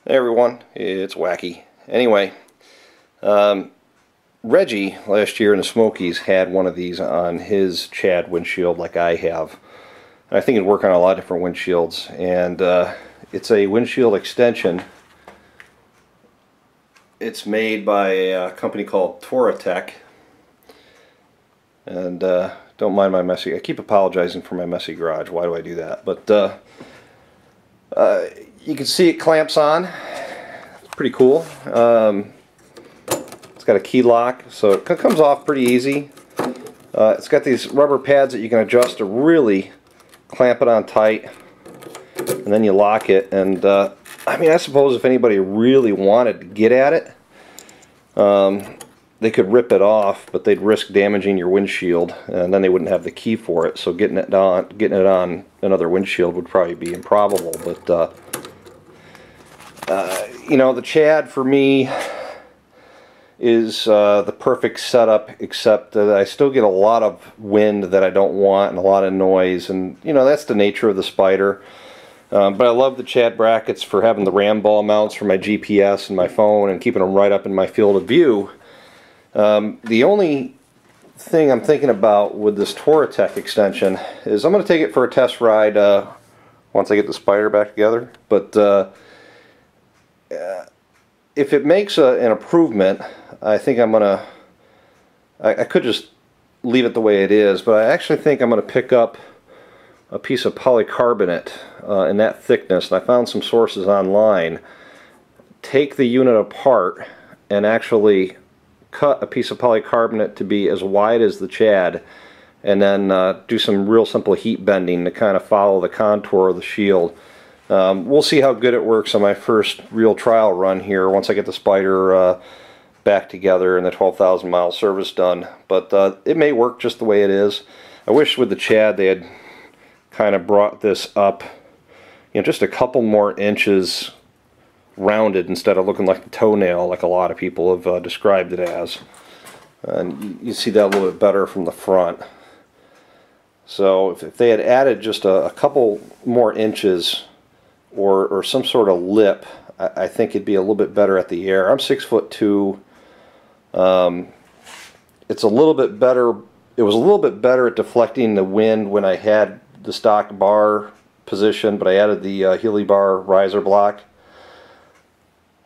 Hey everyone, it's Wacky. Anyway, Reggie last year in the Smokies had one of these on his Chad windshield like I have. And I think it'd work on a lot of different windshields. And it's a windshield extension. It's made by a company called Touratech. And don't mind my messy... I keep apologizing for my messy garage. Why do I do that? But you can see it clamps on. It's pretty cool. It's got a key lock, so it comes off pretty easy. It's got these rubber pads that you can adjust to really clamp it on tight, and then you lock it. And I mean, I suppose if anybody really wanted to get at it, they could rip it off, but they'd risk damaging your windshield, and then they wouldn't have the key for it. So getting it on another windshield would probably be improbable. But you know, the Chad for me is the perfect setup, except that I still get a lot of wind that I don't want and a lot of noise, and you know, that's the nature of the Spyder. But I love the Chad brackets for having the ram ball mounts for my GPS and my phone and keeping them right up in my field of view. The only thing I'm thinking about with this Touratech extension is I'm going to take it for a test ride once I get the Spyder back together. But if it makes an improvement, I think I'm going to... I could just leave it the way it is, but I actually think I'm going to pick up a piece of polycarbonate in that thickness. And I found some sources online. Take the unit apart and actually cut a piece of polycarbonate to be as wide as the Chad, and then do some real simple heat bending to kind of follow the contour of the shield. We'll see how good it works on my first real trial run here once I get the Spyder back together and the 12,000 mile service done. But it may work just the way it is. I wish with the Chad they had kind of brought this up, you know, just a couple more inches rounded instead of looking like the toenail like a lot of people have described it as. And you see that a little bit better from the front. So if they had added just a couple more inches or some sort of lip, I think it'd be a little bit better at the air. I'm 6'2". It's a little bit better. It was a little bit better at deflecting the wind when I had the stock bar position, but I added the Healy bar riser block.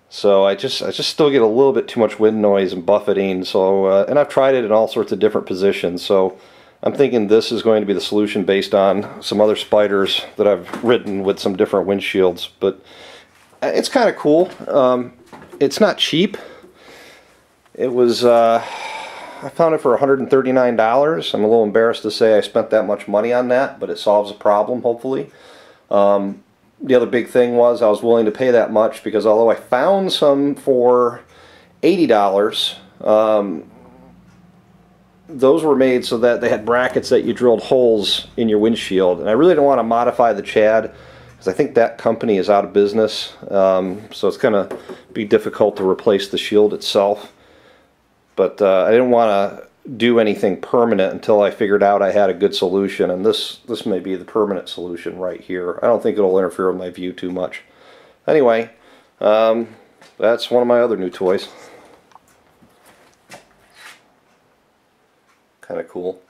So I just still get a little bit too much wind noise and buffeting. So and I've tried it in all sorts of different positions. So I'm thinking this is going to be the solution based on some other Spyders that I've ridden with some different windshields. But it's kind of cool. It's not cheap. It was I found it for $139. I'm a little embarrassed to say I spent that much money on that, but it solves a problem, hopefully. The other big thing was I was willing to pay that much because although I found some for $80, those were made so that they had brackets that you drilled holes in your windshield. And I really don't want to modify the Chad because I think that company is out of business. So it's going to be difficult to replace the shield itself. But I didn't want to do anything permanent until I figured out I had a good solution, and this may be the permanent solution right here. I don't think it'll interfere with my view too much. Anyway, that's one of my other new toys. Kind of cool.